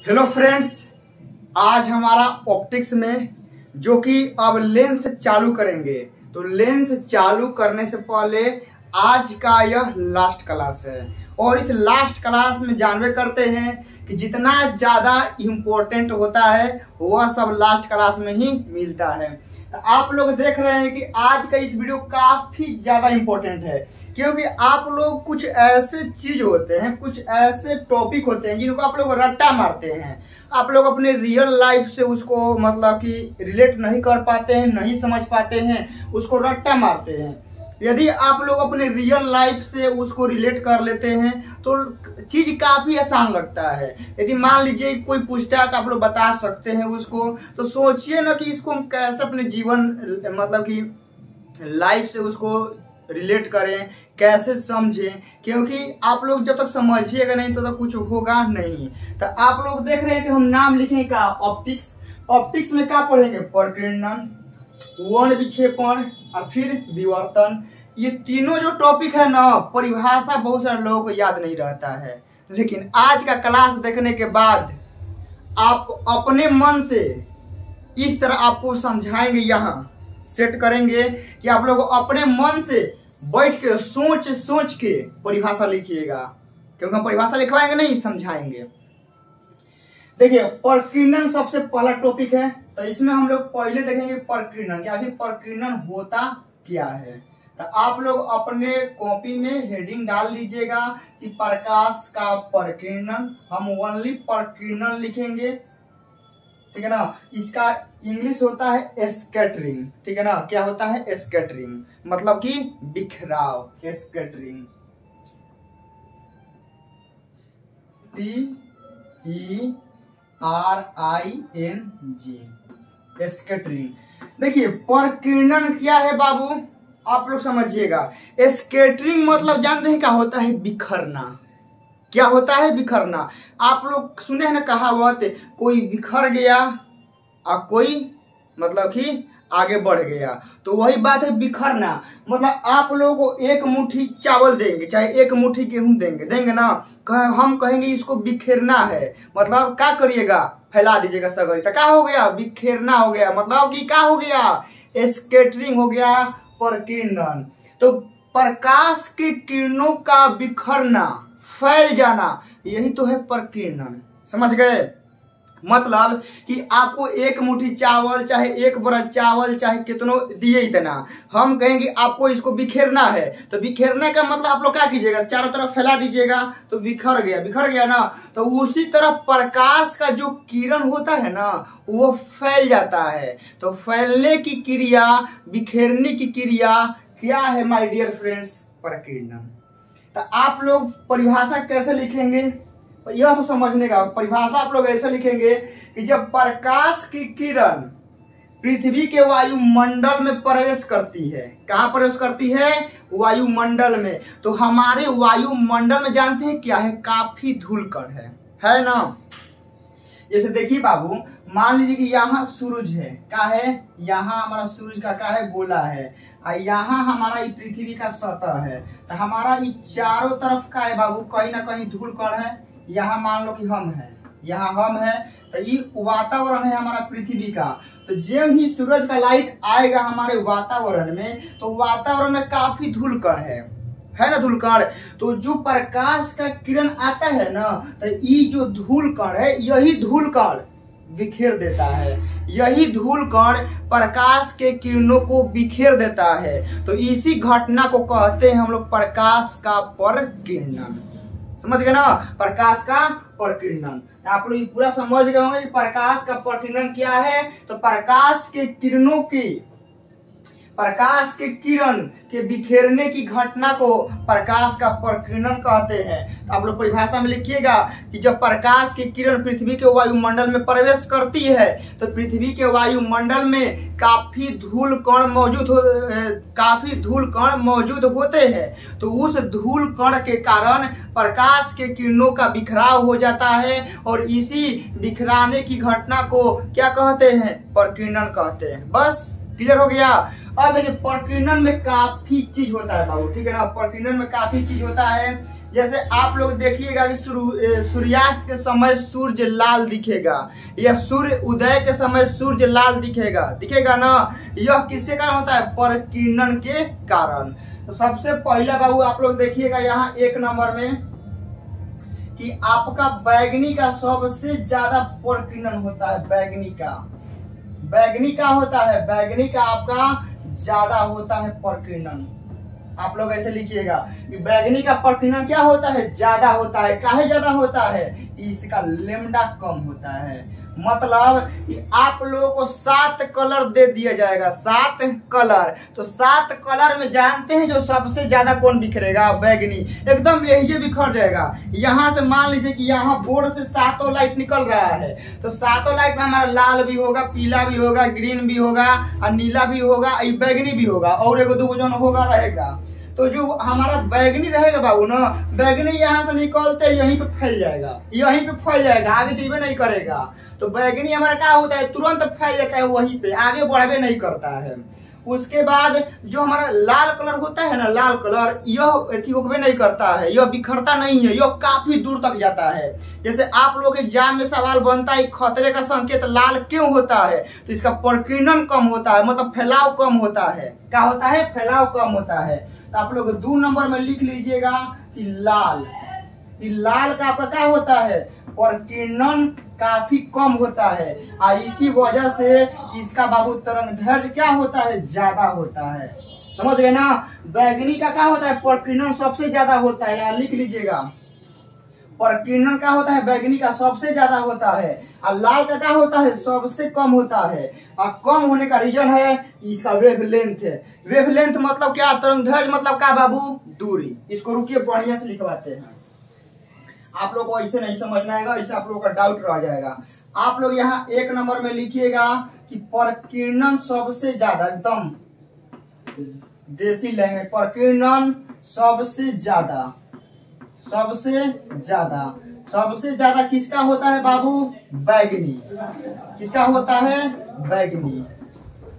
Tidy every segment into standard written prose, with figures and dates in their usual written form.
Hello friends, आज हमारा optics में जो कि अब लेंस चालू करेंगे। तो लेंस चालू करने से पहले आज का यह लास्ट क्लास है और इस लास्ट क्लास में जानवे करते हैं कि जितना ज़्यादा इम्पोर्टेंट होता है वह सब लास्ट क्लास में ही मिलता है। तो आप लोग देख रहे हैं कि आज का इस वीडियो काफ़ी ज़्यादा इम्पोर्टेंट है, क्योंकि आप लोग कुछ ऐसे चीज होते हैं, कुछ ऐसे टॉपिक होते हैं जिनको आप लोग रट्टा मारते हैं। आप लोग अपने रियल लाइफ से उसको मतलब कि रिलेट नहीं कर पाते हैं, नहीं समझ पाते हैं, उसको रट्टा मारते हैं। यदि आप लोग अपने रियल लाइफ से उसको रिलेट कर लेते हैं तो चीज काफी आसान लगता है। यदि मान लीजिए कोई पूछता है तो आप लोग बता सकते हैं उसको। तो सोचिए ना कि इसको हम कैसे अपने जीवन मतलब कि लाइफ से उसको रिलेट करें, कैसे समझें, क्योंकि आप लोग जब तक समझिएगा नहीं तो तक कुछ होगा नहीं। तो आप लोग देख रहे हैं कि हम नाम लिखेंगे का ऑप्टिक्स। ऑप्टिक्स में क्या पढ़ेंगे? प्रकीर्णन, वर्ण विक्षेपण और फिर विवर्तन। ये तीनों जो टॉपिक है ना, परिभाषा बहुत सारे लोगों को याद नहीं रहता है, लेकिन आज का क्लास देखने के बाद आप अपने मन से इस तरह आपको समझाएंगे, यहाँ सेट करेंगे कि आप लोग अपने मन से बैठ के सोच सोच के परिभाषा लिखिएगा, क्योंकि हम परिभाषा लिखवाएंगे नहीं, समझाएंगे। देखिए, प्रकीर्णन सबसे पहला टॉपिक है। तो इसमें हम लोग पहले देखेंगे प्रकीर्णन, कि आखिर प्रकीर्णन होता क्या है। तो आप लोग अपने कॉपी में हेडिंग डाल लीजिएगा कि प्रकाश का प्रकीर्णन। हम ओनली प्रकीर्णन लिखेंगे, ठीक है ना। इसका इंग्लिश होता है स्कैटरिंग, ठीक है ना। क्या होता है? स्कैटरिंग, मतलब कि बिखराव। Scattering, TERING, scattering. देखिए, प्रकीर्णन क्या है बाबू, आप लोग समझिएगा। स्कैटरिंग मतलब जानते हैं क्या होता है? बिखरना। क्या होता है? बिखरना। आप लोग सुने हैं ना कहावत, कोई बिखर गया और कोई मतलब कि आगे बढ़ गया। तो वही बात है बिखरना। मतलब आप लोगों को एक मुट्ठी चावल देंगे, चाहे एक मुट्ठी गेहूं देंगे ना, हम कहेंगे इसको बिखेरना है। मतलब क्या करिएगा? फैला दीजिएगा सगरी। तो क्या हो गया? बिखेरना हो गया। मतलब कि क्या हो गया? स्कैटरिंग हो गया, प्रकीर्णन। तो प्रकाश के किरणों का बिखरना, फैल जाना, यही तो है प्रकीर्णन। समझ गए? मतलब कि आपको एक मुट्ठी चावल, चाहे एक बोरा चावल, चाहे कितनों दिए इतना, हम कहेंगे आपको इसको बिखेरना है। तो बिखेरने का मतलब आप लोग क्या कीजिएगा? चारों तरफ फैला दीजिएगा, तो बिखर गया। बिखर गया ना। तो उसी तरह प्रकाश का जो किरण होता है ना, वो फैल जाता है। तो फैलने की क्रिया, बिखेरने की क्रिया क्या है माय डियर फ्रेंड्स? प्रकीर्णन। तो आप लोग परिभाषा कैसे लिखेंगे यह तो समझने का। परिभाषा आप लोग ऐसे लिखेंगे कि जब प्रकाश की किरण पृथ्वी के वायुमंडल में प्रवेश करती है, कहाँ प्रवेश करती है? वायुमंडल में। तो हमारे वायुमंडल में जानते हैं क्या है? काफी धूलकण है ना। जैसे देखिए बाबू, मान लीजिए कि यहाँ सूरज है, क्या है? यहाँ हमारा सूरज का क्या है? गोला है। और यहाँ हमारा ये पृथ्वी का सतह है। तो हमारा ये चारों तरफ का है बाबू, कहीं ना कहीं धूलकण है। यहाँ मान लो कि हम हैं, यहाँ हम हैं। तो ये वातावरण है हमारा पृथ्वी का। तो जब ही सूरज का लाइट आएगा हमारे वातावरण में, तो वातावरण में काफी धूलकण है ना, धूलकण। तो जो प्रकाश का किरण आता है ना, तो ये जो धूलकण है, यही धूलकण बिखेर देता है। यही धूलकण प्रकाश के किरणों को बिखेर देता है। तो इसी घटना को कहते हैं हम लोग प्रकाश का प्रकीर्णन। समझ गए ना? प्रकाश का प्रकीर्णन। आप लोग पूरा समझ गए होंगे कि प्रकाश का प्रकीर्णन क्या है। तो प्रकाश के किरणों की, प्रकाश के किरण के बिखेरने की घटना को प्रकाश का प्रकीर्णन कहते हैं। तो आप लोग परिभाषा में लिखिएगा कि जब प्रकाश की किरण पृथ्वी के वायुमंडल में प्रवेश करती है, तो पृथ्वी के वायुमंडल में काफी धूल कण मौजूद होते हैं। तो उस धूल कण के कारण प्रकाश के किरणों का बिखराव हो जाता है, और इसी बिखराने की घटना को क्या कहते हैं? प्रकीर्णन कहते हैं। बस क्लियर हो गया। अब देखिए, प्रकीर्णन में काफी चीज होता है बाबू, ठीक है ना। प्रकीर्णन में काफी चीज होता है। जैसे आप लोग देखिएगा कि सूर्यास्त के समय सूर्य लाल दिखेगा या सूर्य उदय के समय सूर्य लाल दिखेगा ना। यह किसके कारण होता है? परकीर्णन के कारण। तो सबसे पहला बाबू आप लोग देखिएगा यहाँ 1 नंबर में कि आपका बैगनी का सबसे ज्यादा परकीर्णन होता है। बैगनी का होता है, बैगनी का आपका ज्यादा होता है परकीर्णन। आप लोग ऐसे लिखिएगा कि बैगनी का परकीर्णन क्या होता है? ज्यादा होता है। काहे ज्यादा होता है? इसका लेमडा कम होता है। मतलब कि आप लोगों को 7 कलर दे दिया जाएगा, 7 कलर। तो 7 कलर में जानते हैं जो सबसे ज्यादा कौन बिखरेगा? बैगनी। एकदम यही बिखर जाएगा। यहाँ से मान लीजिए कि यहाँ बोर्ड से 7 लाइट निकल रहा है, तो 7 लाइट में हमारा लाल भी होगा, पीला भी होगा, ग्रीन भी होगा और नीला भी होगा, बैगनी भी होगा और 1-2 जन होगा रहेगा। तो जो हमारा बैगनी रहेगा बाबू ना, बैगनी यहाँ से निकलते यहीं पे फैल जाएगा, आगे जीवे नहीं करेगा। तो बैगनी हमारा क्या होता है? तुरंत फैल जाता है वहीं पे, आगे बढ़ावे नहीं करता है। उसके बाद जो हमारा लाल कलर होता है ना, लाल कलर, यह होवे नहीं करता है, यह बिखरता नहीं है, यह काफी दूर तक जाता है। जैसे आप लोग एग्जाम में सवाल बनता है खतरे का संकेत लाल क्यों होता है? तो इसका परकीर्णन कम होता है, मतलब फैलाव कम होता है। क्या होता है? फैलाव कम होता है। तो आप लोग 2 नंबर में लिख लीजिएगा कि लाल का आपका क्या होता है? परकीर्णन काफी कम होता है और इसी वजह से इसका बाबू तरंगदैर्घ्य क्या होता है? ज्यादा होता है। समझ गए ना? बैगनी का क्या होता है? परकीर्णन सबसे ज्यादा होता है। यहाँ लिख लीजिएगा, परकीर्णन क्या होता है? बैगनी का सबसे ज्यादा होता है और लाल का क्या होता है? सबसे कम होता है। और कम होने का रीजन है इसका वेवलेंथ है। वेवलेंथ मतलब क्या? तरंगदैर्घ्य मतलब क्या बाबू? दूरी। इसको रुकिए बढ़िया से लिखवाते हैं, आप लोग को ऐसे नहीं समझ में आएगा, ऐसे आप लोगों का डाउट रह जाएगा। आप लोग यहाँ 1 नंबर में लिखिएगा कि परकीर्णन सबसे ज्यादा, एकदम देसी लैंग्वेज, परकीर्णन सबसे ज्यादा किसका होता है बाबू? बैगनी। किसका होता है? बैगनी।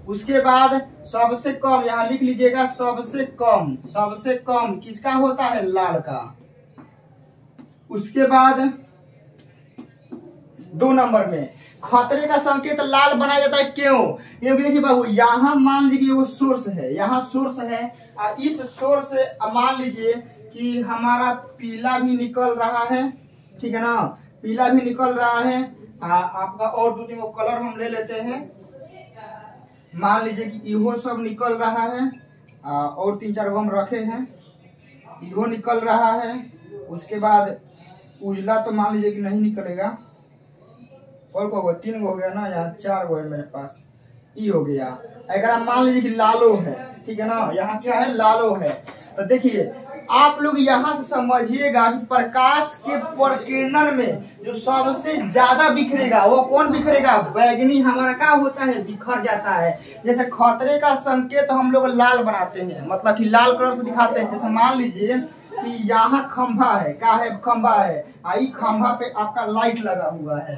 उसके बाद सबसे कम यहाँ लिख लीजिएगा, सबसे कम किसका होता है? लाल का। उसके बाद 2 नंबर में खतरे का संकेत लाल बनाया जाता है। क्यों? क्योंकि देखिए बाबू, यहाँ मान लीजिए वो सोर्स है, यहाँ सोर्स है और इस सोर्स से मान लीजिए कि हमारा पीला भी निकल रहा है, ठीक है ना? पीला भी निकल रहा है। आपका और 2-3 कलर हम ले लेते हैं। मान लीजिए कि इहो सब निकल रहा है और 3-4 हम रखे हैं, इहो निकल रहा है। उसके बाद उजला तो मान लीजिए कि नहीं निकलेगा, और को 3 हो गया ना, यहाँ 4 है मेरे पास, ई हो गया। अगर आप मान लीजिए कि लालो है, ठीक है ना, यहाँ क्या है? लालो है। तो देखिए आप लोग यहाँ से समझिएगा कि प्रकाश के परकीर्णन में जो सबसे ज्यादा बिखरेगा वो कौन बिखरेगा? बैगनी हमारा क्या होता है? बिखर जाता है। जैसे खतरे का संकेत हम लोग लाल बनाते हैं, मतलब कि लाल कलर से दिखाते हैं। जैसे मान लीजिए कि यहाँ खंभा है, क्या है? खंभा है। आई खंभा पे आपका लाइट लगा हुआ है।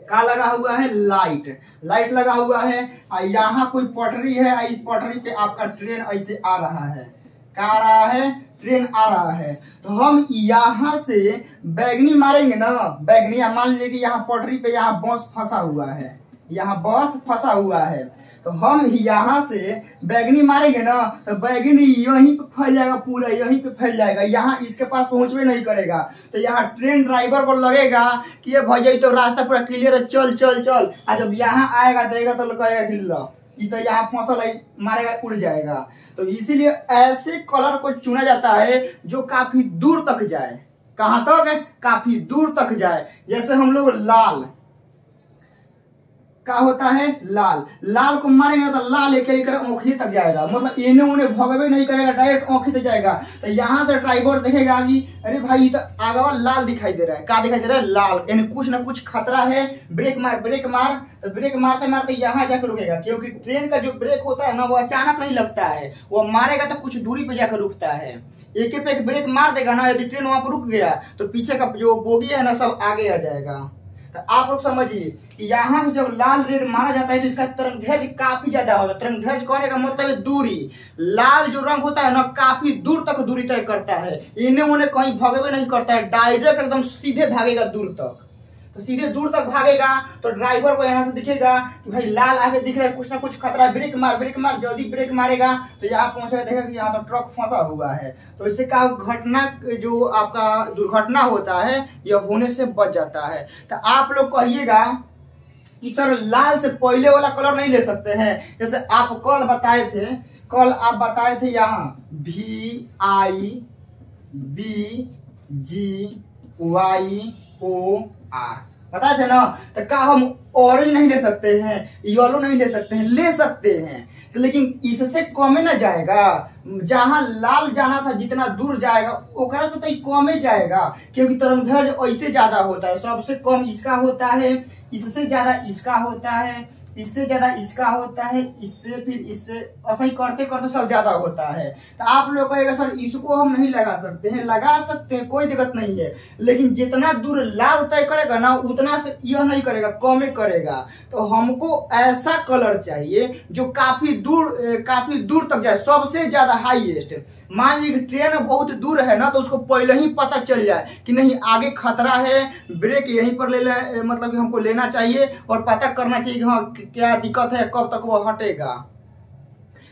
क्या लगा हुआ है? लाइट लगा हुआ है। यहाँ कोई पटरी है, इस पटरी पे आपका ट्रेन ऐसे आ रहा है। क्या आ रहा है? ट्रेन आ रहा है। तो हम यहाँ से बैगनी मारेंगे ना, बैगनी। मान लीजिए कि यहाँ पटरी पे यहाँ बस फंसा हुआ है, यहाँ बस फंसा हुआ है, तो हम यहाँ से बैगनी मारेंगे ना, तो बैगनी यहीं पे फैल जाएगा, पूरा यहीं पे फैल जाएगा, यहाँ इसके पास पहुंचवे नहीं करेगा। तो यहाँ ट्रेन ड्राइवर को लगेगा कि ये भैया तो रास्ता पूरा क्लियर है, चल चल चल। और जब यहाँ आएगा देगा तो कहेगा कि लो ये तो यहाँ फसल है, मारेगा, उड़ जाएगा। तो इसीलिए ऐसे कलर को चुना जाता है जो काफी दूर तक जाए। कहाँ तक? काफी दूर तक जाए। जैसे हम लोग लाल क्या होता है? लाल को मारेंगे तो लाल लेकर आँखी तक जाएगा, मतलब इन्हें उन्हें भगवे नहीं करेगा, डायरेक्ट आँखी तक जाएगा। तो यहाँ से ड्राइवर देखेगा कि अरे भाई तो आगे लाल दिखाई दे रहा है। क्या दिखाई दे रहा है? लाल, यानी कुछ ना कुछ खतरा है, ब्रेक मार। तो ब्रेक मारते मारते यहाँ जाकर रुकेगा, क्योंकि ट्रेन का जो ब्रेक होता है ना वो अचानक नहीं लगता है, वो मारेगा तो कुछ दूरी पे जाकर रुकता है। एक पे एक ब्रेक मार देगा ना, यदि ट्रेन वहां पर रुक गया तो पीछे का जो बोगी है ना सब आगे आ जाएगा। तो आप लोग समझिए कि यहाँ से जब लाल रेड मारा जाता है तो इसका तरंगदैर्घ्य काफी ज्यादा होता है। तरंगदैर्घ्य कहने का मतलब है दूरी। लाल जो रंग होता है ना काफी दूर तक दूरी तय करता है, इन्हें उन्हें कहीं भागवे नहीं करता है, डायरेक्ट एकदम सीधे भागेगा दूर तक। तो सीधे दूर तक भागेगा तो ड्राइवर को यहाँ से दिखेगा कि भाई लाल आगे दिख रहा है, कुछ ना कुछ खतरा, ब्रेक मार। जल्दी ब्रेक मारेगा तो यहाँ पहुंचेगा, देखेगा कि यहाँ तो ट्रक फंसा हुआ है। तो इससे क्या घटना, जो आपका दुर्घटना होता है यह होने से बच जाता है। तो आप लोग कहिएगा कि सर लाल से पहले वाला कलर नहीं ले सकते हैं? जैसे आप कल आप बताए थे यहाँ VIBGYOR बताए थे ना। तो क्या हम ऑरेंज नहीं ले सकते हैं, येलो नहीं ले सकते हैं? ले सकते हैं, तो लेकिन इससे कम ना जाएगा। जहां लाल जाना था जितना दूर जाएगा ओकरा से तो कम जाएगा, क्योंकि तरंगदैर्घ्य ऐसे ज्यादा होता है। सबसे कम इसका होता है, इससे ज्यादा इसका होता है, इससे ज्यादा इसका होता है, इससे फिर इससे ऐसा ही करते करते सब ज्यादा होता है। तो आप लोग कहेगा सर इसको हम नहीं लगा सकते हैं? लगा सकते हैं, कोई दिक्कत नहीं है, लेकिन जितना दूर लाल तय करेगा ना उतना से यह नहीं करेगा, कम करेगा। तो हमको ऐसा कलर चाहिए जो काफी दूर तक जाए, सबसे ज्यादा हाईएस्ट। मान लीजिए ट्रेन बहुत दूर है ना, तो उसको पहले ही पता चल जाए कि नहीं आगे खतरा है, ब्रेक यहीं पर मतलब कि हमको लेना चाहिए और पता करना चाहिए कि हाँ क्या दिक्कत है, कब तक वो हटेगा।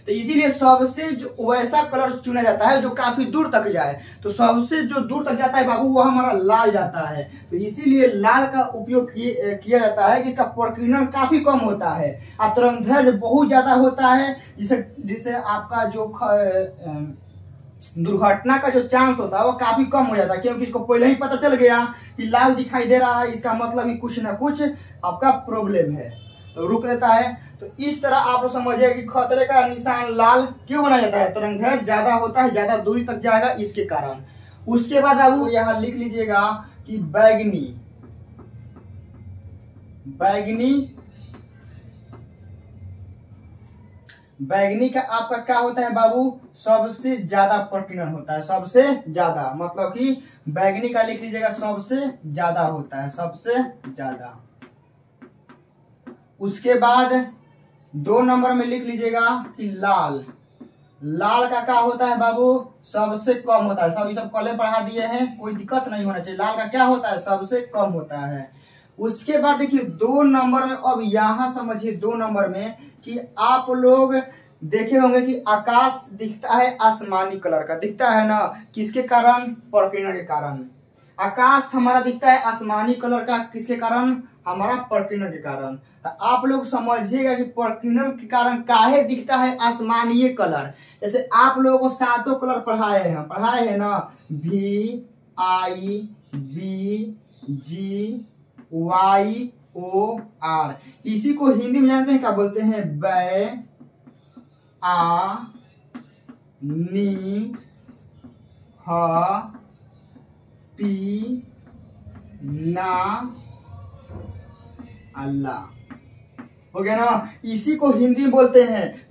तो इसीलिए सबसे जो वैसा कलर चुना जाता है जो काफी दूर तक जाए। तो सबसे जो दूर तक जाता है बाबू वो हमारा लाल जाता है। तो इसीलिए लाल का उपयोग किया जाता है कि इसका प्रकीर्णन काफी कम होता है और तरंगदैर्घ्य बहुत ज्यादा होता है, जिससे आपका जो दुर्घटना का जो चांस होता है वो काफी कम हो जाता है, क्योंकि इसको पहले ही पता चल गया कि लाल दिखाई दे रहा है, इसका मतलब ही कुछ ना कुछ आपका प्रॉब्लम है, तो रुक देता है। तो इस तरह आप लोग समझिए कि खतरे का निशान लाल क्यों बनाया जाता है? तरंगदैर्घ्य ज्यादा होता है, ज्यादा दूरी तक जाएगा इसके कारण। उसके बाद आप यहाँ लिख लीजिएगा कि बैगनी का आपका क्या होता है बाबू? सबसे ज्यादा प्रकीर्णन होता है, सबसे ज्यादा, मतलब कि बैगनी का लिख लीजिएगा सबसे ज्यादा होता है, सबसे ज्यादा। उसके बाद 2 नंबर में लिख लीजिएगा कि लाल का क्या होता है बाबू? सबसे कम होता है। सब कॉलेज पढ़ा दिए हैं, कोई दिक्कत नहीं होना चाहिए। लाल का क्या होता है? सबसे कम होता है। उसके बाद देखिए 2 नंबर में, अब यहां समझिए 2 नंबर में कि आप लोग देखे होंगे कि आकाश दिखता है आसमानी कलर का, दिखता है ना, किसके कारण? प्रकीर्णन के कारण। आकाश हमारा दिखता है आसमानी कलर का, किसके कारण? हमारा प्रकीर्णन के कारण। तो आप लोग समझिएगा कि प्रकीर्णन के कारण काहे दिखता है आसमानी कलर। जैसे आप लोगों को 7 कलर पढ़ाए हैं ना, VIBGYOR। इसी को हिंदी में जानते हैं क्या बोलते हैं? नी पी ना अल्लाह, हो गया ना। इसी को हिंदी में बोलते हैं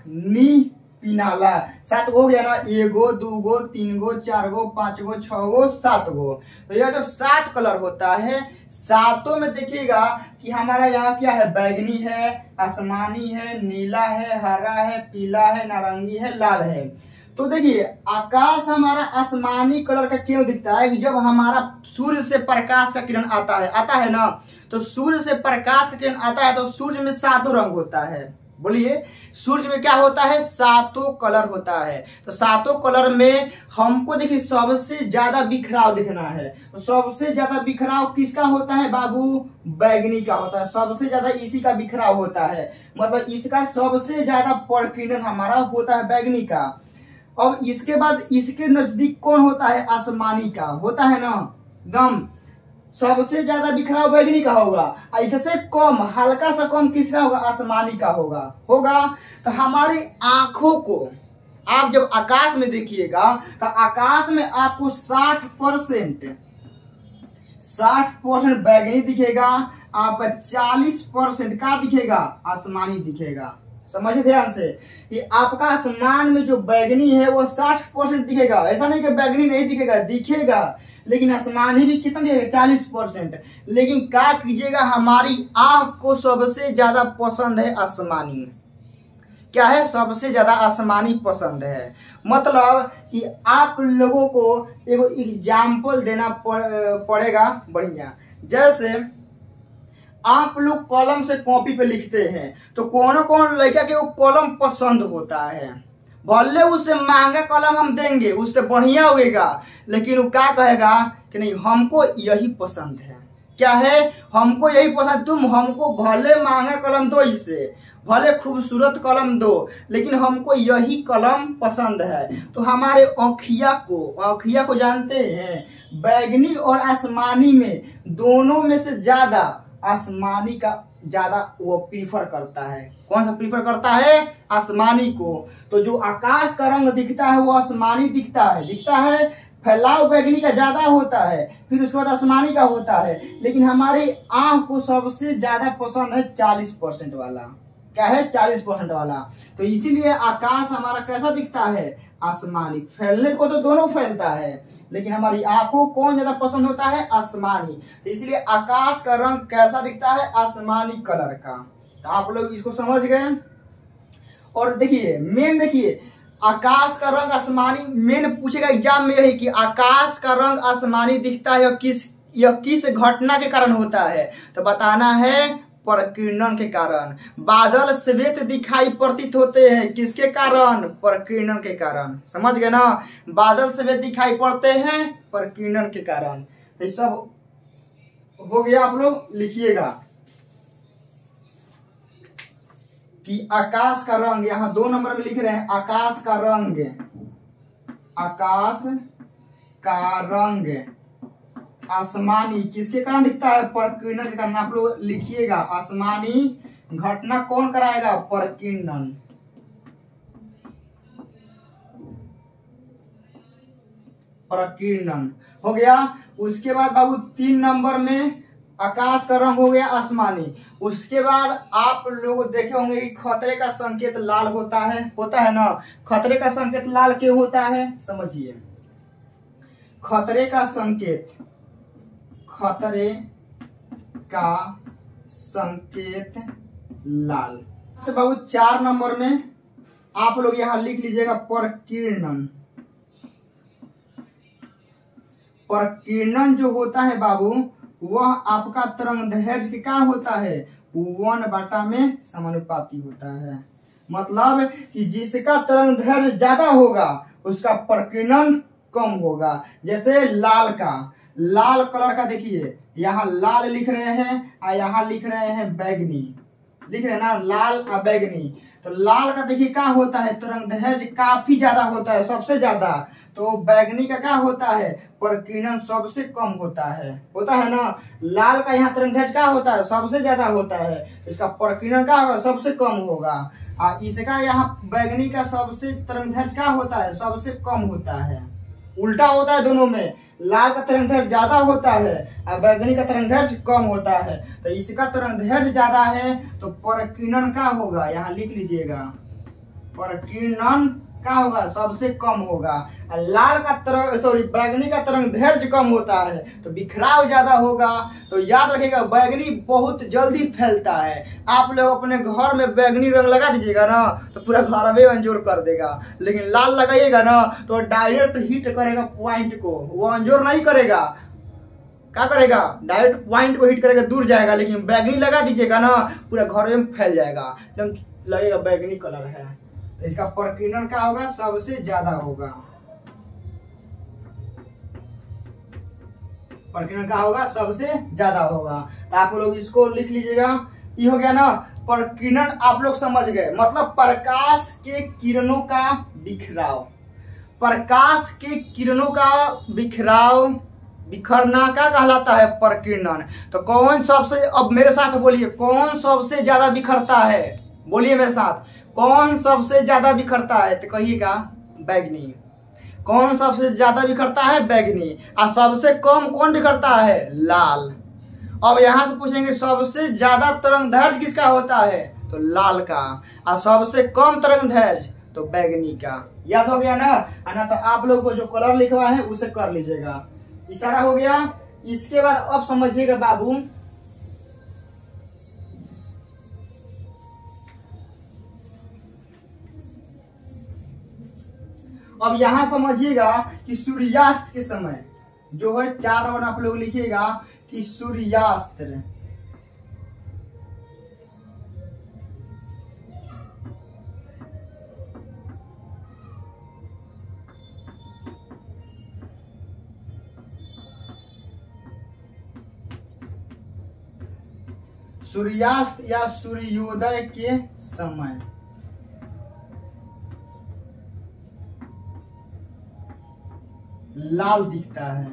नी पिनाला। 7 हो गया ना, 1 2 3 4 5 6 7 गो। तो यह जो 7 कलर होता है, 7 में देखिएगा कि हमारा यहाँ क्या है? बैगनी है, आसमानी है, नीला है, हरा है, पीला है, नारंगी है, लाल है। तो देखिए आकाश हमारा आसमानी कलर का क्यों दिखता है? कि जब हमारा सूर्य से प्रकाश का किरण आता है ना, तो सूर्य से प्रकाश का किरण आता है तो सूर्य में 7 रंग होता है। बोलिए, सूर्य में क्या होता है? 7 कलर होता है। तो 7 कलर में हमको देखिए सबसे ज्यादा बिखराव दिखना है। तो सबसे ज्यादा बिखराव किसका होता है बाबू? बैगनी का होता है। सबसे ज्यादा इसी का बिखराव होता है, मतलब इसका सबसे ज्यादा प्रकीर्णन हमारा होता है बैगनी का। अब इसके बाद इसके नजदीक कौन होता है? आसमानी का होता है ना, एकदम सबसे ज्यादा बिखराव बैगनी का होगा। इससे कम, हल्का सा कम किसका होगा? आसमानी का होगा। तो हमारी आंखों को आप जब आकाश में देखिएगा तो आकाश में आपको 60% बैगनी दिखेगा, आपका 40% का दिखेगा? आसमानी दिखेगा। समझिए ध्यान से कि आपका आसमान में जो बैगनी है वो 60% दिखेगा। ऐसा नहीं कि बैगनी नहीं दिखेगा, लेकिन आसमानी भी कितना दिया गया 40%। लेकिन क्या कीजिएगा, हमारी आंख को सबसे ज्यादा पसंद है आसमानी। क्या है? सबसे ज्यादा आसमानी पसंद है। मतलब कि आप लोगों को एगो एग्जाम्पल देना पड़ेगा बढ़िया। जैसे आप लोग कलम से कॉपी पे लिखते हैं तो कौन कौन लड़का के वो कलम पसंद होता है, भले उससे महंगा कलम हम देंगे, उससे बढ़िया होएगा, लेकिन वो क्या कहेगा कि नहीं हमको यही पसंद है। क्या है? हमको यही पसंद। तुम हमको भले महंगा कलम दो, इससे भले खूबसूरत कलम दो, लेकिन हमको यही कलम पसंद है। तो हमारे औखिया को जानते हैं, बैगनी और आसमानी में दोनों में से ज्यादा आसमानी का ज्यादा वो प्रीफर करता है। कौन सा प्रीफर करता है? आसमानी को। तो जो आकाश का रंग दिखता है वो आसमानी दिखता है। फैलाव बैगनी का ज्यादा होता है, फिर उसके बाद आसमानी का होता है, लेकिन हमारी आंख को सबसे ज्यादा पसंद है 40% वाला। क्या है? 40% वाला। तो इसीलिए आकाश हमारा कैसा दिखता है? आसमानी। फैलने को तो दोनों फैलता है, लेकिन हमारी आंखों को कौन ज्यादा पसंद होता है? आसमानी। तो इसलिए आकाश का रंग कैसा दिखता है? आसमानी कलर का। तो आप लोग इसको समझ गए। और देखिए मेन, देखिए आकाश का रंग आसमानी, मेन पूछेगा एग्जाम में यही कि आकाश का रंग आसमानी दिखता है यह किस घटना के कारण होता है। तो बताना है प्रकीर्णन के कारण। बादल श्वेत दिखाई प्रतीत होते हैं, किसके कारण? प्रकीर्णन के कारण। समझ गए ना? बादल श्वेत दिखाई पड़ते हैं प्रकीर्णन के कारण। तो ये सब हो गया। आप लोग लिखिएगा कि आकाश का रंग, यहां 2 नंबर में लिख रहे हैं, आकाश का रंग आसमानी किसके कारण दिखता है? प्रकीर्णन के कारण। आप लोग लिखिएगा आसमानी घटना कौन कराएगा? प्रकीर्णन। हो गया। उसके बाद बाबू 3 नंबर में आकाश का रंग हो गया आसमानी। उसके बाद आप लोग देखे होंगे कि खतरे का संकेत लाल होता है ना। खतरे का संकेत लाल क्यों होता है? समझिए, खतरे का संकेत लाल से बाबू 4 नंबर में आप लोग यहां लिख लीजिएगा प्रकीर्णन जो होता है बाबू, वह आपका तरंगदैर्घ्य के क्या होता है? 1/, में समानुपाती होता है। मतलब कि जिसका तरंगदैर्घ्य ज्यादा होगा उसका प्रकीर्णन कम होगा। जैसे लाल कलर का देखिए, यहाँ लाल लिख रहे हैं और यहाँ लिख रहे हैं बैगनी, लिख रहे हैं ना, लाल और बैगनी। तो लाल का देखिए क्या होता है? तरंगदैर्घ्य काफी ज्यादा होता है, सबसे ज्यादा। तो बैगनी का क्या होता है? प्रकीर्णन सबसे कम होता है ना। लाल का यहाँ तरंगदैर्घ्य क्या होता है? सबसे ज्यादा होता है, इसका प्रकीर्णन क्या होगा? सबसे कम होगा। इसका यहाँ बैगनी का सबसे तरंगदैर्घ्य क्या होता है? सबसे कम होता है। उल्टा होता है दोनों में, लाल का तरंगदैर्घ्य ज्यादा होता है और बैगनी का तरंगदैर्घ्य कम होता है। तो इसका तरंगदैर्घ्य ज्यादा है तो प्रकीर्णन क्या होगा? यहाँ लिख लीजिएगा, प्रकीर्णन क्या होगा? सबसे कम होगा। लाल का बैगनी का तरंगदैर्घ्य कम होता है तो बिखराव ज्यादा होगा। तो याद रखिएगा बैगनी बहुत जल्दी फैलता है। आप लोग अपने घर में बैगनी रंग लगा दीजिएगा ना तो पूरा घर में अंजोर कर देगा, लेकिन लाल लगाइएगा ना तो डायरेक्ट हिट करेगा पॉइंट को, वो अंजोर नहीं करेगा। क्या करेगा? डायरेक्ट पॉइंट को हिट करेगा, दूर जाएगा। लेकिन बैगनी लगा दीजिएगा ना पूरा घर में फैल जाएगा, एकदम लगेगा बैगनी कलर है। तो इसका प्रकीर्णन क्या होगा? सबसे ज्यादा होगा। प्रकीर्णन क्या होगा? सबसे ज्यादा होगा। तो आप लोग इसको लिख लीजिएगा। ये हो गया ना प्रकीर्णन। आप लोग समझ गए, मतलब प्रकाश के किरणों का बिखराव। प्रकाश के किरणों का बिखरना क्या कहलाता है? प्रकीर्णन। तो कौन सबसे, अब मेरे साथ बोलिए, कौन सबसे ज्यादा बिखरता है? बोलिए मेरे साथ, कौन सबसे ज्यादा बिखरता है? तो कहिएगा बैगनी। कौन सबसे ज्यादा बिखरता है? बैगनी। और सबसे कम कौन बिखरता है? लाल। अब यहां से पूछेंगे सबसे ज्यादा तरंगदैर्घ्य किसका होता है? तो लाल का। और सबसे कम तरंगदैर्घ्य तो बैगनी का। याद हो गया ना? तो आप लोग को जो कलर लिखवा है उसे कर लीजिएगा। इशारा हो गया। इसके बाद अब समझिएगा बाबू, अब यहां समझिएगा कि सूर्यास्त के समय जो है 4 नंबर आप लोग लिखिएगा कि सूर्यास्त। सूर्यास्त या सूर्योदय के समय लाल दिखता है,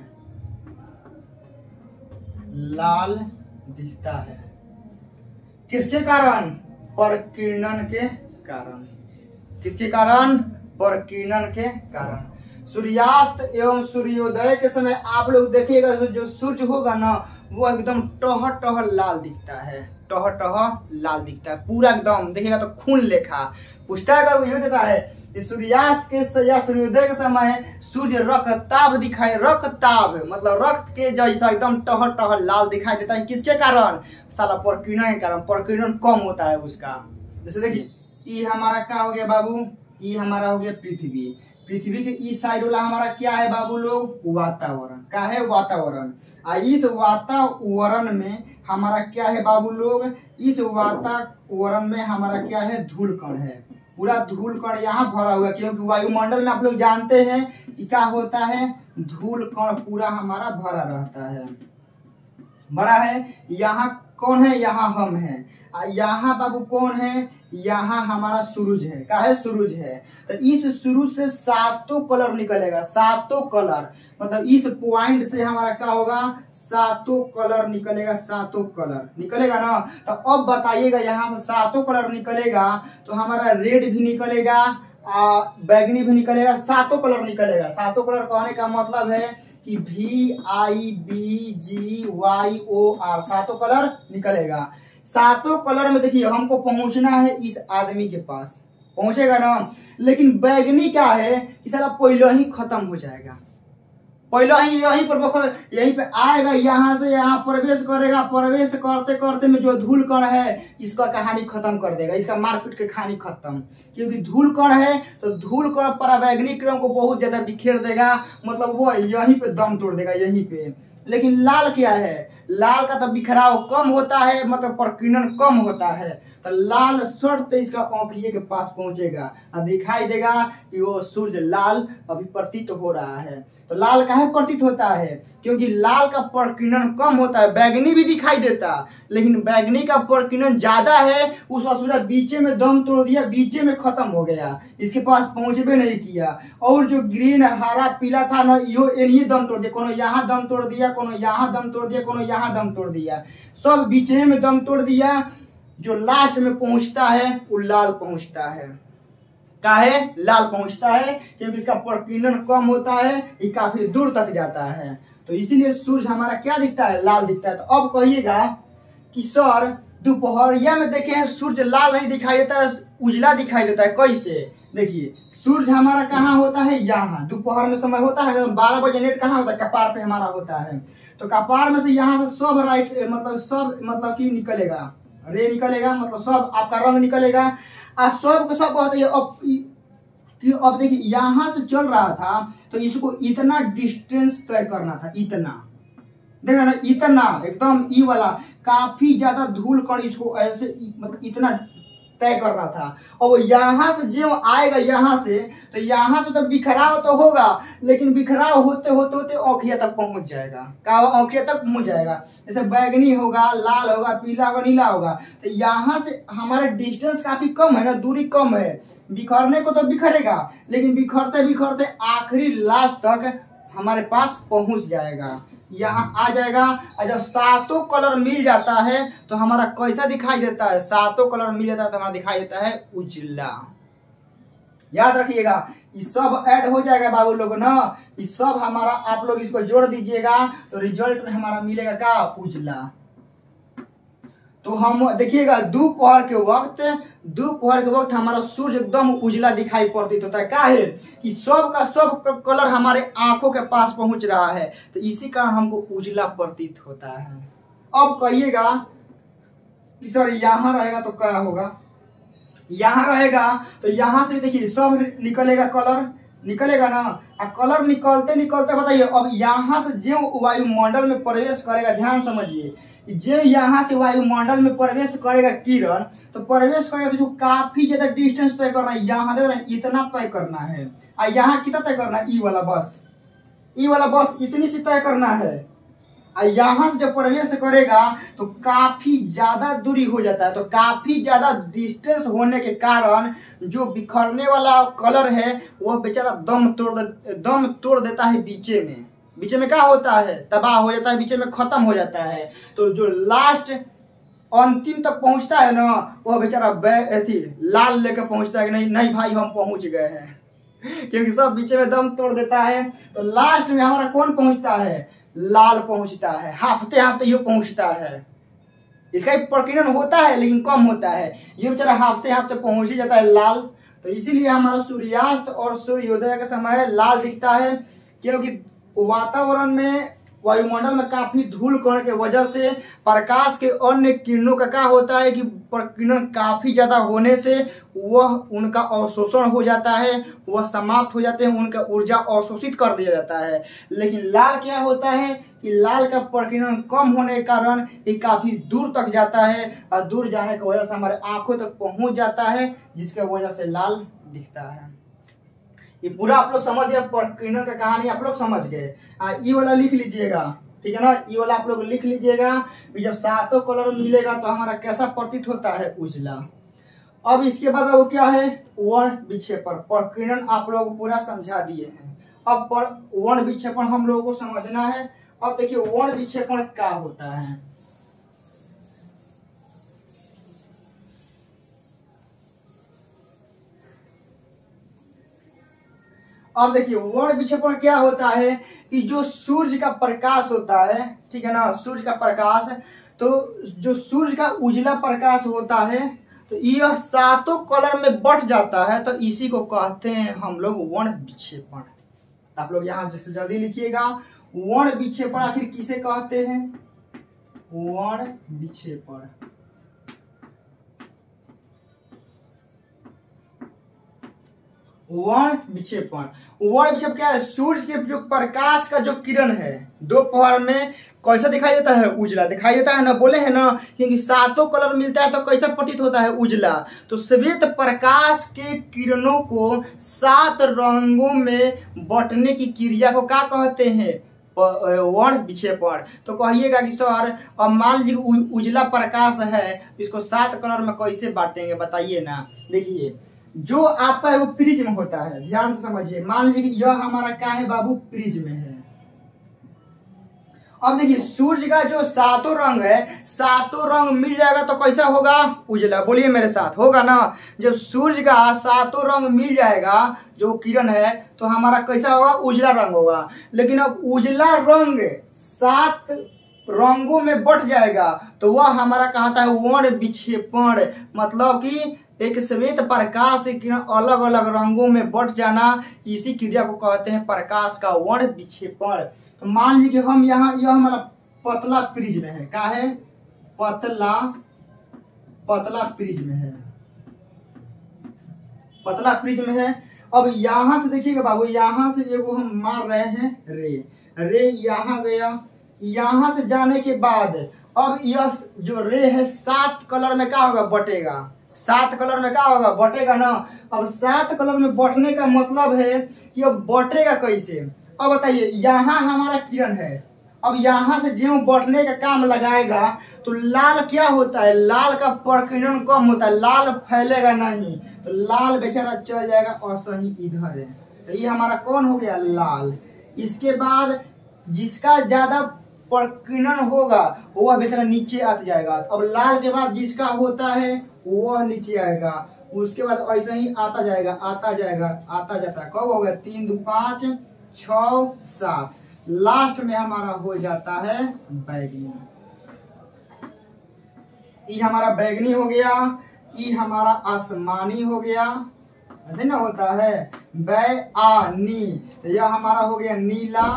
लाल दिखता है। किसके कारण? प्रकीर्णन के कारण। किसके कारण? प्रकीर्णन के कारण। सूर्यास्त एवं सूर्योदय के समय आप लोग देखिएगा जो सूर्य होगा ना वो एकदम टह टह लाल दिखता है, टह टह लाल दिखता है पूरा एकदम, देखिएगा तो खून लेखा। पूछता है ये देता है कि सूर्यास्त के या सूर्योदय के समय सूर्य रक्तताप दिखाई, रक्तताप मतलब रक्त के जैसा एकदम टह टह लाल दिखाई देता है। किसके कारण? साला प्रकीर्णन के कारण, प्रकीर्णन कम होता है उसका। जैसे देखिए ये हमारा क्या हो गया बाबू, ये हमारा हो गया पृथ्वी। पृथ्वी के इस साइड वाला हमारा क्या है बाबू लोग? वातावरण। क्या है? वातावरण। इस वातावरण में हमारा क्या है बाबू लोग? इस वातावरण में हमारा क्या है? धूल कण है, पूरा धूल कण यहाँ भरा हुआ है, क्योंकि वायुमंडल में आप लोग जानते हैं कि क्या होता है, धूल कण पूरा हमारा भरा रहता है, भरा है। यहाँ कौन है? यहाँ हम हैं। यहाँ बाबू कौन है? यहाँ हमारा सूरज है। क्या है? सूरज है। तो इस सूरज से 7 कलर निकलेगा, 7 कलर मतलब इस पॉइंट से हमारा क्या होगा? 7 कलर निकलेगा, 7 कलर निकलेगा ना। तो अब बताइएगा यहाँ से 7 कलर निकलेगा तो हमारा रेड भी निकलेगा, बैगनी भी निकलेगा, 7 कलर निकलेगा। 7 कलर कहने का मतलब है कि VIBGYOR 7 कलर निकलेगा। 7 कलर में देखिए हमको पहुंचना है इस आदमी के पास, पहुंचेगा ना। लेकिन बैगनी क्या है कि साला पहले ही खत्म हो जाएगा, पहले ही यहीं पर यहीं पे आएगा, यहाँ से यहाँ प्रवेश करेगा, प्रवेश करते करते में जो धूल कण है इसका कहानी खत्म कर देगा, इसका मारपीट की कहानी खत्म। क्योंकि धूल कण है तो धूल कण पराबैंगनी किरण को बहुत ज्यादा बिखेर देगा, मतलब वो यहीं पे दम तोड़ देगा, यहीं पे। लेकिन लाल क्या है? लाल का तो बिखराव कम होता है, मतलब प्रकीर्णन कम होता है। तो लाल शर्ट इसका आंखिए के पास पहुंचेगा और दिखाई देगा कि वो सूर्य लाल अभी प्रतीत हो रहा है। तो लाल काहे प्रतीत होता है? क्योंकि लाल का प्रकीर्णन कम होता है। बैगनी भी दिखाई देता लेकिन बैगनी का प्रकीर्णन ज्यादा है, उस असुरा बीचे में दम तोड़ दिया, बीचे में खत्म हो गया, इसके पास पहुंचबे नहीं किया। और जो ग्रीन हरा पीला था ना यो इन्हीं दम तोड़ दिया, कोनो यहाँ दम तोड़ दिया, कोनो यहाँ दम तोड़ दिया, कोनो यहाँ दम तोड़ दिया, सब बीचे में दम तोड़ दिया। जो लास्ट में पहुंचता है वो लाल पहुंचता है। काहे? लाल पहुंचता है क्योंकि इसका प्रकीर्णन कम होता है, ये काफी दूर तक जाता है। तो इसीलिए सूर्य हमारा क्या दिखता है? लाल दिखता है। तो अब कहिएगा कि सर दोपहरिया में देखे सूर्य लाल नहीं दिखाई देता है, उजला दिखाई देता है, कैसे? देखिए सूर्य हमारा कहाँ होता है? यहाँ दोपहर में समय होता है, 12 बजे नेट कहाँ होता है? कपार पे हमारा होता है। तो कपार में से यहाँ से सब राइट मतलब कि निकलेगा, रे निकलेगा, मतलब सब आपका रंग निकलेगा। आप सब को सब कहते हैं। अब देखिए यहाँ से चल रहा था तो इसको इतना डिस्टेंस तय करना था, इतना देखना ना, इतना एकदम ई वाला काफी ज्यादा धूल कण इसको ऐसे मतलब इतना तय करना था। और यहाँ से जो आएगा यहाँ से, तो यहाँ से तो बिखराव तो होगा, लेकिन बिखराव होते होते होते औखिया तक पहुंच जाएगा। क्या औखिया तक पहुंच जाएगा? जैसे बैगनी होगा, लाल होगा, पीला होगा, नीला होगा। तो यहाँ से हमारा डिस्टेंस काफी कम है ना, दूरी कम है। बिखरने को तो बिखरेगा, लेकिन बिखरते बिखरते आखिरी लास्ट तक हमारे पास पहुंच जाएगा, यहाँ आ जाएगा। और जब 7 कलर मिल जाता है तो हमारा कैसा दिखाई देता है? 7 कलर मिल जाता है तो हमारा दिखाई देता है उजला। याद रखिएगा ये सब ऐड हो जाएगा बाबू लोग ना, ये सब हमारा आप लोग इसको जोड़ दीजिएगा तो रिजल्ट में हमारा मिलेगा क्या? उजला। तो हम देखिएगा दोपहर के वक्त हमारा सूर्य एकदम उजला दिखाई प्रतीत होता है। क्या है कि सब का सब कलर हमारे आंखों के पास पहुंच रहा है, तो इसी कारण हमको उजला प्रतीत होता है। अब कहिएगा कि सर यहाँ रहेगा तो क्या होगा, यहाँ रहेगा तो यहाँ से भी देखिए सब निकलेगा, कलर निकलेगा ना। कलर निकलते निकलते बताइए अब यहाँ से जो वायुमंडल में प्रवेश करेगा, ध्यान समझिए, जो यहाँ से वायुमंडल में प्रवेश करेगा किरण, तो प्रवेश करेगा तो काफी ज्यादा डिस्टेंस तय करना है। यहाँ देख रहे हैं इतना तय करना है, और यहाँ कितना तय करना है, ई वाला बस इतनी सी तय करना है। और यहाँ से जब प्रवेश करेगा तो काफी ज्यादा दूरी हो जाता है, तो काफी ज्यादा डिस्टेंस होने के कारण जो बिखरने वाला कलर है वह बेचारा दम तोड़ देता है। बीच में क्या होता है, तबाह हो जाता है, बीच में खत्म हो जाता है। तो जो लास्ट अंतिम तक पहुंचता है ना, वह बेचारा लाल लेकर पहुंचता है कि नहीं भाई हम पहुंच गए हैं, क्योंकि सब बीच में दम तोड़ देता है। तो लास्ट में हमारा कौन पहुंचता है, लाल पहुंचता है, हाफते हाफते ये पहुंचता है। इसका एक प्रकीर्णन होता है लेकिन कम होता है, ये बेचारा हाफते हाफते पहुंच ही जाता है लाल। तो इसीलिए हमारा सूर्यास्त और सूर्योदय के समय लाल दिखता है, क्योंकि वातावरण में वायुमंडल में काफी धूल कण के वजह से प्रकाश के अन्य किरणों का क्या होता है कि प्रकीर्णन काफी ज्यादा होने से वह उनका अवशोषण हो जाता है, वह समाप्त हो जाते हैं, उनका ऊर्जा अवशोषित कर दिया जाता है। लेकिन लाल क्या होता है कि लाल का प्रकीर्णन कम होने के कारण ये काफी दूर तक जाता है, और दूर जाने की वजह से हमारे आंखों तक पहुंच जाता है, जिसकी वजह से लाल दिखता है। ये पूरा आप लोग समझ गए, प्रकीर्णन का कहानी आप लोग समझ गए। ई वाला लिख लीजिएगा, ठीक है ना, ई वाला आप लोग लिख लीजिएगा कि जब सातों कलर मिलेगा तो हमारा कैसा प्रतीत होता है, उजला। अब इसके बाद वो क्या है, वर्ण विक्षेपण। प्रकीर्णन आप लोग पूरा समझा दिए हैं, अब वर्ण विक्षेपण हम लोगों को समझना है। अब देखिए वर्ण विक्षेपण क्या होता है। अब देखिए वर्ण विक्षेपण क्या होता है कि जो सूर्य का प्रकाश होता है, ठीक है ना, सूर्य का प्रकाश, तो जो सूर्य का उजला प्रकाश होता है तो यह सातों कलर में बट जाता है, तो इसी को कहते हैं हम लोग वर्ण विक्षेपण। आप लोग यहां जैसे जल्दी लिखिएगा, वर्ण विक्षेपण आखिर किसे कहते हैं, वर्ण विक्षेपण। वर्ण विक्षेपण क्या है, सूर्य के जो प्रकाश का जो किरण है दोपहर में कैसा दिखाई देता है, उजला दिखाई देता है ना, बोले है ना, क्योंकि सातों कलर मिलता है तो कैसा प्रतीत होता है, उजला। तो श्वेत प्रकाश के किरणों को 7 रंगों में बंटने की क्रिया को क्या कहते हैं, वर्ण विक्षेपण। तो कहिएगा कि सर अब मान लीजिए उजला प्रकाश है, इसको 7 कलर में कैसे बांटेंगे बताइए ना। देखिए जो आपका वो प्रिज्म होता है, ध्यान से समझिए, मान लीजिए कि यह हमारा क्या है बाबू, प्रिज्म है। अब देखिए सूर्य का जो 7 रंग है, 7 रंग मिल जाएगा तो कैसा होगा, उजला। बोलिए मेरे साथ, होगा ना। जब सूर्य का 7 रंग मिल जाएगा जो किरण है, तो हमारा कैसा होगा, उजला रंग होगा। लेकिन अब उजला रंग 7 रंगों में बट जाएगा तो वह हमारा कहता है वर्ण विक्षेपण। मतलब कि एक श्वेत प्रकाश से किरण अलग अलग रंगों में बट जाना, इसी क्रिया को कहते हैं प्रकाश का वर्ण विक्षेपण। तो मान लीजिए हम यहाँ, यह हमारा पतला प्रिज्म है, क्या है, पतला प्रिज्म है, पतला प्रिज्म है। अब यहां से देखिएगा बाबू, यहां से एगो हम मार रहे हैं रे यहाँ गया, यहां से जाने के बाद अब यह जो रे है 7 कलर में क्या होगा, बटेगा। 7 कलर में क्या होगा, बटेगा ना। अब 7 कलर में बटने का मतलब है कि अब बटेगा कैसे। अब बताइए यहाँ हमारा किरण है, अब यहाँ से जो बटने का काम लगाएगा तो लाल क्या होता है, लाल का प्रकीर्णन कम होता है, लाल फैलेगा नहीं, तो लाल बेचारा चल जाएगा और सही इधर है। तो ये हमारा कौन हो गया, लाल। इसके बाद जिसका ज्यादा प्रकीर्णन होगा वह बेचारा नीचे आ जाएगा। अब लाल के बाद जिसका होता है वह नीचे आएगा, उसके बाद ऐसा ही आता जाएगा आता जाता। कब हो गया, 3 2 5 6 7, लास्ट में हमारा हो जाता है बैगनी। ई हमारा बैगनी हो गया, ई हमारा आसमानी हो गया, ऐसे ना होता है। बैआनी, तो यह हमारा हो गया नीला।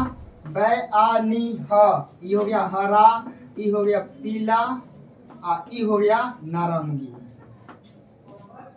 बैआनी ह, ई हो गया हरा, ई हो गया पीला, ई हो गया नारंगी।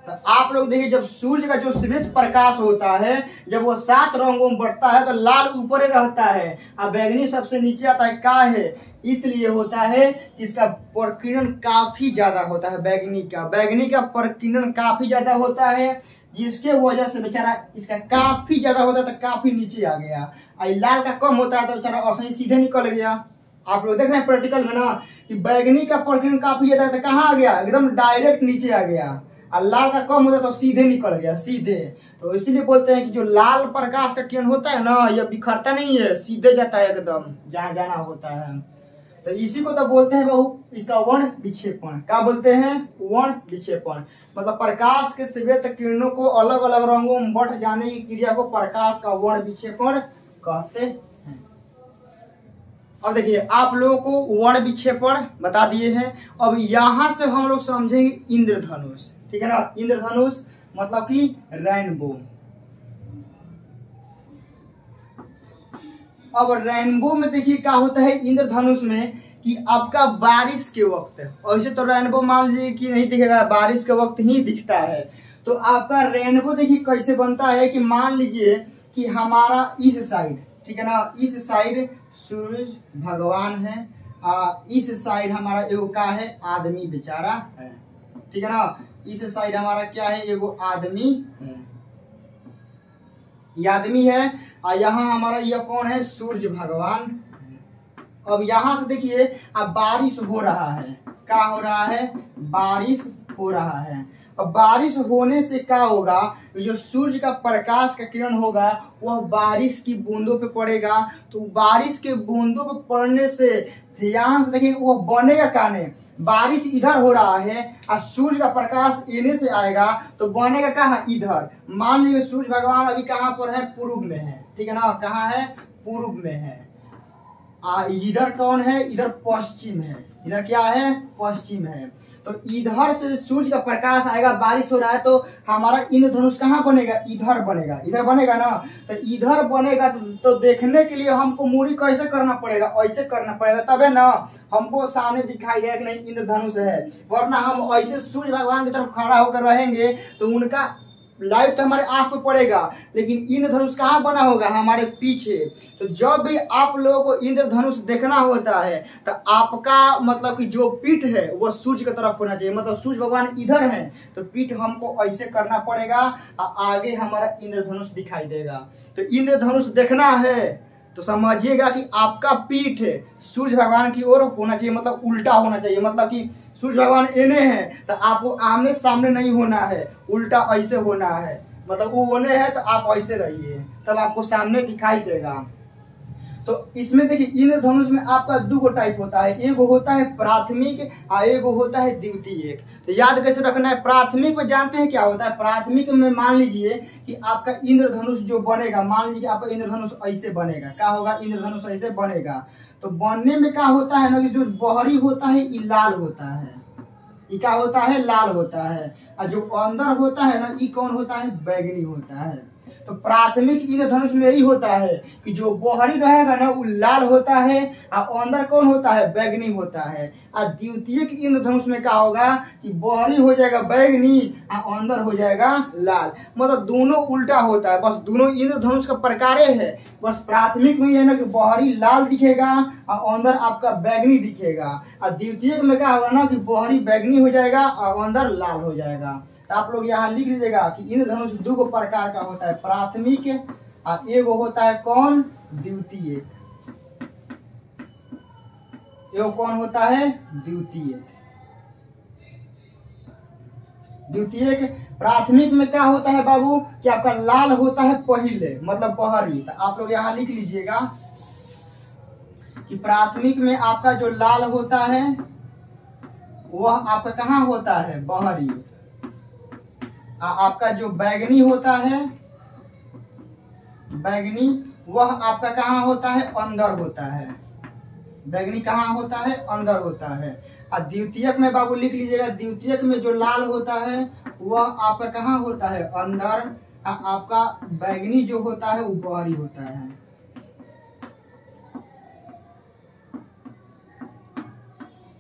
तो आप लोग देखिए, जब सूर्य का जो श्वेत प्रकाश होता है, जब वो 7 रंगों में बढ़ता है तो लाल ऊपर ही रहता है और बैगनी सबसे नीचे आता है। का है इसलिए होता है कि इसका प्रकीर्णन काफी ज्यादा होता है। बैगनी का प्रकीर्णन काफी ज्यादा होता है, जिसके वजह से बेचारा इसका काफी ज्यादा होता है तो काफी नीचे आ गया। और लाल का कम होता है तो बेचारा ऐसे ही सीधे निकल गया। आप लोग देख रहे हैं प्रैक्टिकल में ना कि बैगनी का प्रकीर्णन काफी ज्यादा है तो कहाँ आ गया, एकदम डायरेक्ट नीचे आ गया। और लाल का कम होता है तो सीधे निकल गया, सीधे। तो इसीलिए बोलते हैं कि जो लाल प्रकाश का किरण होता है ना, यह बिखरता नहीं है, सीधे जाता है एकदम जहां जाना होता है। तो इसी को तो बोलते हैं बहु इसका वर्ण विक्षेपण। क्या बोलते हैं? वर्ण विक्षेपण। मतलब प्रकाश के श्वेत किरणों को अलग अलग रंगों में बढ़ जाने की क्रिया को प्रकाश का वर्ण विक्षेपण कहते हैं। अब देखिए, आप लोगों को वर्ण विक्षेपण बता दिए हैं। अब यहां से हम लोग समझेंगे इंद्रधनुष, ठीक है ना। इंद्रधनुष मतलब कि रेनबो। अब रेनबो में देखिए क्या होता है इंद्रधनुष में कि आपका बारिश के वक्त, और इसे तो रेनबो मान लीजिए कि नहीं दिखेगा, बारिश के वक्त ही दिखता है। तो आपका रेनबो देखिए कैसे बनता है कि मान लीजिए कि हमारा इस साइड, ठीक है ना, इस साइड सूरज भगवान है, इस साइड हमारा एगो क्या है, आदमी बेचारा है, ठीक है ना। इस साइड हमारा क्या है, एगो आदमी है, ये आदमी है। और यहाँ हमारा यह कौन है, सूरज भगवान है। अब यहाँ से देखिए अब बारिश हो रहा है। क्या हो रहा है? बारिश हो रहा है। अब बारिश होने से क्या होगा, जो सूर्य का प्रकाश का किरण होगा वह बारिश की बूंदों पे पड़ेगा। तो बारिश के बूंदों पे पड़ने से ध्यान से देखिए वह बनेगा काने, बारिश इधर हो रहा है और सूर्य का प्रकाश इन्हें से आएगा तो बनेगा कहाँ, इधर। मान लीजिए सूर्य भगवान अभी कहाँ पर है, पूर्व में है, ठीक है ना। कहाँ है? पूर्व में है। इधर कौन है, इधर पश्चिम है। इधर क्या है? पश्चिम है। तो इधर से सूर्य का प्रकाश आएगा, बारिश हो रहा है, तो हमारा इंद्रधनुष कहाँ बनेगा, इधर बनेगा। इधर बनेगा ना, तो इधर बनेगा तो देखने के लिए हमको मूड़ी कैसे करना पड़ेगा, ऐसे करना पड़ेगा, तबे ना हमको सामने दिखाई देगा कि नहीं इंद्रधनुष है। वरना हम ऐसे सूर्य भगवान की तरफ खड़ा होकर रहेंगे तो उनका लाइट तो हमारे आंख पे पड़ेगा, लेकिन इंद्रधनुष कहाँ बना होगा, हमारे पीछे। तो जब भी आप लोगों को इंद्रधनुष देखना होता है तो आपका मतलब कि जो पीठ है वह सूर्य की तरफ होना चाहिए। मतलब सूर्य भगवान इधर है तो पीठ हमको ऐसे करना पड़ेगा और आगे हमारा इंद्रधनुष दिखाई देगा। तो इंद्रधनुष देखना है तो समझिएगा कि आपका पीठ सूर्य भगवान की ओर होना चाहिए, मतलब उल्टा होना चाहिए। मतलब कि सूर्य भगवान इन्हें है तो आपको आमने सामने नहीं होना है, उल्टा ऐसे होना है। मतलब वो ओने है तो आप ऐसे रहिए, तब आपको सामने दिखाई देगा। तो इसमें देखिए इंद्रधनुष में आपका 2 टाइप होता है, एक होता है प्राथमिक और एक होता है द्वितीयक। तो याद कैसे रखना है, प्राथमिक में जानते हैं क्या होता है। प्राथमिक में मान लीजिए कि आपका इंद्रधनुष जो बनेगा, मान लीजिए आपका इंद्रधनुष ऐसे बनेगा। क्या होगा, इंद्रधनुष ऐसे बनेगा। तो बनने में क्या होता है ना कि जो बहरी होता है ये लाल होता है, ये क्या होता है, लाल होता है। और जो अंदर होता है ना ये कौन होता है, बैगनी होता है। तो प्राथमिक इंद्रधनुष में यही होता है कि जो बाहरी रहेगा ना वो लाल होता है और अंदर कौन होता है, बैगनी होता है। और द्वितीयक इंद्रधनुष में क्या होगा कि बाहरी हो जाएगा बैगनी और अंदर हो जाएगा लाल। मतलब दोनों उल्टा होता है, बस दोनों इंद्रधनुष का प्रकार है। बस प्राथमिक में है ना कि बाहरी लाल दिखेगा और अंदर आपका बैगनी दिखेगा। और द्वितीयक में क्या होगा ना कि बाहरी बैगनी हो जाएगा और अंदर लाल हो जाएगा। तो आप लोग यहाँ लिख लीजिएगा कि इंद्रधनुष 2 प्रकार का होता है, प्राथमिक और एक होता है कौन, द्वितीयक। एक कौन होता है, द्वितीयक। द्वितीयक प्राथमिक में क्या होता है बाबू कि आपका लाल होता है पहले, मतलब बाहरी। तो आप लोग यहाँ लिख लीजिएगा कि प्राथमिक में आपका जो लाल होता है वह आपका कहाँ होता है, बाहरी। आपका जो बैगनी होता है, बैगनी, वह आपका कहाँ होता है, अंदर होता है। बैगनी कहाँ होता है? अंदर होता है। और द्वितीयक में बाबू लिख लीजिएगा, द्वितीयक में जो लाल होता है वह आपका कहाँ होता है? अंदर। आपका बैगनी जो होता है वो बाहरी होता है।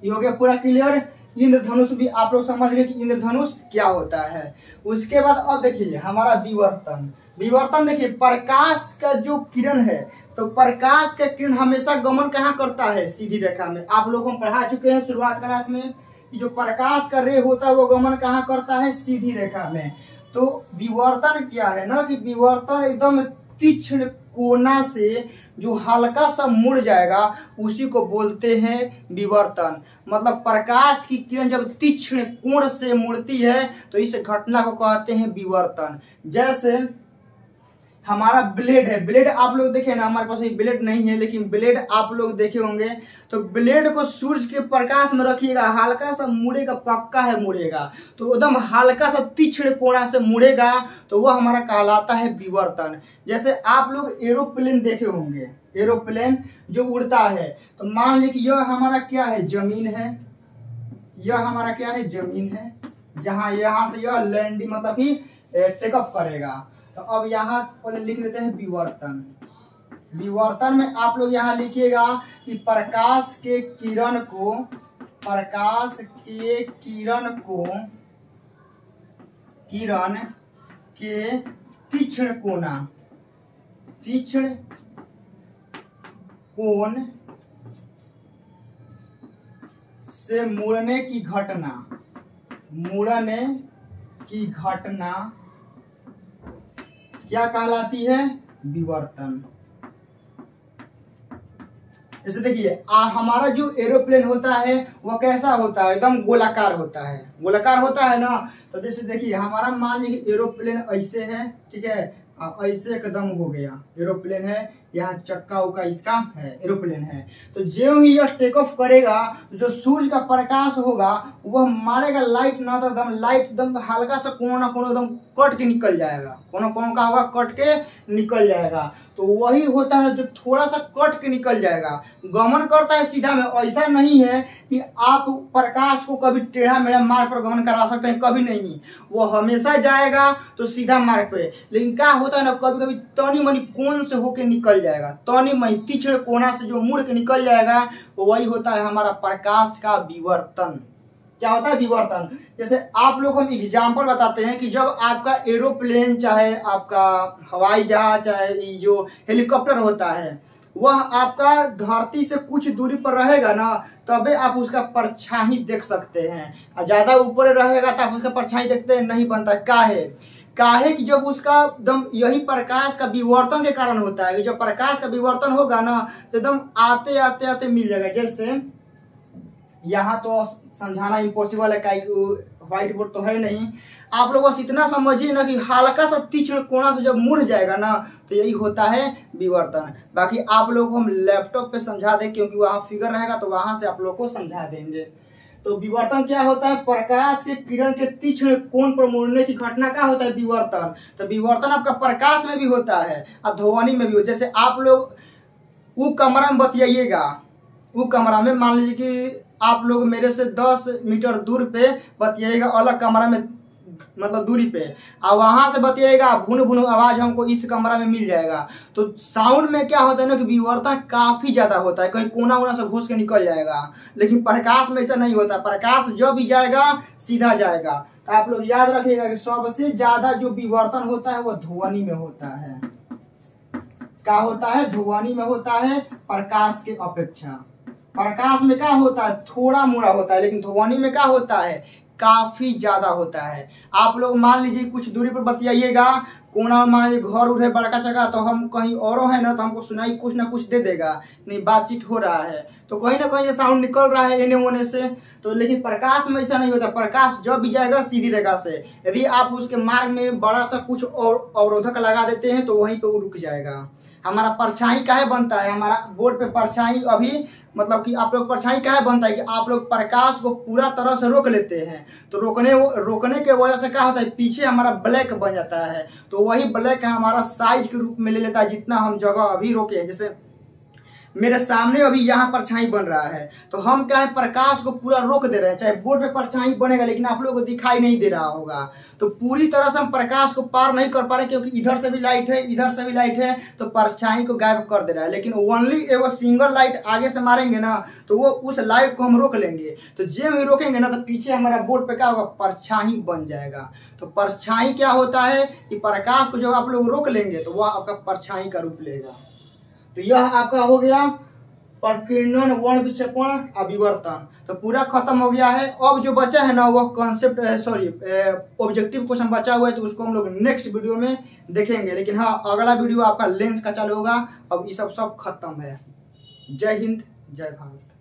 ये हो गया पूरा क्लियर। इंद्रधनुष भी आप लोग समझ गए कि इंद्रधनुष क्या होता है। उसके बाद अब देखिए हमारा विवर्तन। विवर्तन देखिए, प्रकाश का जो किरण है, तो प्रकाश का किरण हमेशा गमन कहाँ करता है? सीधी रेखा में। आप लोगों को पढ़ा चुके हैं शुरुआत क्लास में कि जो प्रकाश का रे होता है वो गमन कहाँ करता है? सीधी रेखा में। तो विवर्तन क्या है ना कि विवर्तन एकदम तीक्ष्ण कोना से जो हल्का सा मुड़ जाएगा उसी को बोलते हैं विवर्तन। मतलब प्रकाश की किरण जब तीक्ष्ण कोण से मुड़ती है तो इस घटना को कहते हैं विवर्तन। जैसे हमारा ब्लेड है, ब्लेड आप लोग देखे ना, हमारे पास ये ब्लेड नहीं है लेकिन ब्लेड आप लोग देखे होंगे। तो ब्लेड को सूरज के प्रकाश में रखिएगा, हल्का सा मुड़ेगा, पक्का है मुड़ेगा, तो एकदम हल्का सा तीक्ष्ण कोणा से मुड़ेगा तो वह हमारा कहलाता है विवर्तन। जैसे आप लोग एरोप्लेन देखे होंगे, एरोप्लेन जो उड़ता है, तो मान लीजिए कि यह हमारा क्या है? जमीन है। यह हमारा क्या है? जमीन है, जहां यहाँ से यह लैंडिंग मतलब कि टेकअप करेगा। तो अब यहाँ पहले लिख देते हैं विवर्तन। विवर्तन में आप लोग यहाँ लिखिएगा कि प्रकाश के किरण को, प्रकाश के किरण को, किरण के तीक्ष्ण कोना, तीक्ष्ण कोण से मुड़ने की घटना, मुड़ने की घटना क्या कहलाती है? विवर्तन। जैसे देखिए हमारा जो एरोप्लेन होता है वह कैसा होता है? एकदम गोलाकार होता है, गोलाकार होता है ना। तो जैसे देखिए हमारा मान लीजिए एरोप्लेन ऐसे है, ठीक है, ऐसे एकदम हो गया एरोप्लेन है, यहाँ चक्का उक्का इसका है, एरोप्लेन है। तो जो ही यह टेक ऑफ करेगा जो सूर्य का प्रकाश होगा वह मारेगा लाइट ना, तो एकदम लाइट एकदम हल्का सा कोनो ना कोनो एकदम कट के निकल जाएगा, कोनो कोनो का होगा कट के निकल जाएगा। तो वही होता है जो थोड़ा सा कट के निकल जाएगा, गमन करता है सीधा में। ऐसा नहीं है कि आप प्रकाश को कभी टेढ़ा मेढ़ा मार्ग पर गमन करा सकते हैं, कभी नहीं, वो हमेशा जाएगा तो सीधा मार्ग पे। लेकिन क्या होता है ना, कभी कभी तनी मनी कोण से होके निकल जाएगा, तनी मनी तीक्ष्ण कोना से जो मुड़ के निकल जाएगा तो वही होता है हमारा प्रकाश का विवर्तन। क्या होता है? विवर्तन। जैसे आप लोग हम एग्जाम्पल बताते हैं कि जब आपका एरोप्लेन, चाहे आपका हवाई जहाज, चाहे जो हेलीकॉप्टर होता है, वह आपका धरती से कुछ दूरी पर रहेगा ना, तबे आप उसका परछाई देख सकते हैं। और ज्यादा ऊपर रहेगा तो आप उसका परछाई देखते नहीं बनता। काहे कि जब उसका एकदम यही प्रकाश का विवर्तन के कारण होता है कि जब प्रकाश का विवर्तन होगा ना तो एकदम आते आते आते मिल जाएगा। जैसे यहाँ तो समझाना इम्पॉसिबल है, व्हाइट बोर्ड तो है नहीं, आप लोग बस इतना समझिए ना कि हल्का सा तीक्ष्ण कोना से जब मुड़ जाएगा ना तो यही होता है विवर्तन। बाकी आप लोग को हम लैपटॉप पे समझा दें क्योंकि वहाँ फिगर रहेगा तो वहां से आप लोग को समझा देंगे। तो विवर्तन क्या होता है? प्रकाश के किरण के तीक्ष्ण कोण पर मुड़ने की घटना क्या होता है? विवर्तन। तो विवर्तन आपका प्रकाश में भी होता है और ध्वनि में भी होता है। जैसे आप लोग वो कमरा में बतियाइएगा, वो कमरा में मान लीजिए कि आप लोग मेरे से 10 मीटर दूर पे बतियाइएगा, अलग कमरा में मतलब दूरी पे, और वहां से बतियाइएगा, भुन भुन आवाज हमको इस कमरा में मिल जाएगा। तो साउंड में क्या होता है ना कि विवर्तन काफी ज्यादा होता है, कहीं कोना वोना से घुस के निकल जाएगा। लेकिन प्रकाश में ऐसा नहीं होता, प्रकाश जब भी जाएगा सीधा जाएगा। तो आप लोग याद रखिएगा कि सबसे ज्यादा जो विवर्तन होता है वो ध्वनि में होता है। क्या होता है? ध्वनि में होता है प्रकाश के अपेक्षा। प्रकाश में क्या होता है? थोड़ा मोड़ा होता है, लेकिन ध्वनि में क्या होता है? काफी ज्यादा होता है। आप लोग मान लीजिए कुछ दूरी पर बतियाइएगा, कोना मान लीजिए घर उड़ है बड़का जगह, तो हम कहीं और है ना तो हमको सुनाई कुछ ना कुछ दे देगा, नहीं बातचीत हो रहा है तो कहीं ना कहीं साउंड निकल रहा है इन्हें होने से। तो लेकिन प्रकाश में ऐसा नहीं होता, प्रकाश जब भी जाएगा सीधी रेखा से। यदि आप उसके मार्ग में बड़ा सा कुछ और अवरोधक लगा देते हैं तो वहीं पे वो रुक जाएगा। हमारा परछाई काहे बनता है? हमारा बोर्ड पे परछाई अभी मतलब कि आप लोग परछाई काहे बनता है कि आप लोग प्रकाश को पूरा तरह से रोक लेते हैं। तो रोकने के वजह से क्या होता है? पीछे हमारा ब्लैक बन जाता है। तो वही ब्लैक हमारा साइज के रूप में ले लेता है जितना हम जगह अभी रोके हैं। जैसे मेरे सामने अभी यहाँ परछाई बन रहा है, तो हम क्या है प्रकाश को पूरा रोक दे रहे हैं। चाहे बोर्ड पे परछाई बनेगा लेकिन आप लोगों को दिखाई नहीं दे रहा होगा, तो पूरी तरह से हम प्रकाश को पार नहीं कर पा रहे क्योंकि इधर से भी लाइट है, इधर से भी लाइट है, तो परछाई को गायब कर दे रहा है। लेकिन ओनली एगो सिंगल लाइट आगे से मारेंगे ना तो वो उस लाइट को हम रोक लेंगे। तो जब हम रोकेंगे ना तो पीछे हमारा बोर्ड पे क्या होगा, परछाई बन जाएगा। तो परछाई क्या होता है कि प्रकाश को जब आप लोग रोक लेंगे तो वह आपका परछाई का रूप लेगा। तो यह आपका हो गया प्रकीर्णन, वर्ण विक्षेपण, अभिवर्तन, तो पूरा खत्म हो गया है। अब जो बचा है ना वह कॉन्सेप्ट ऑब्जेक्टिव क्वेश्चन बचा हुआ है, तो उसको हम लोग नेक्स्ट वीडियो में देखेंगे। लेकिन हाँ, अगला वीडियो आपका लेंस का चालू होगा। अब ये सब खत्म है। जय हिंद, जय भारत।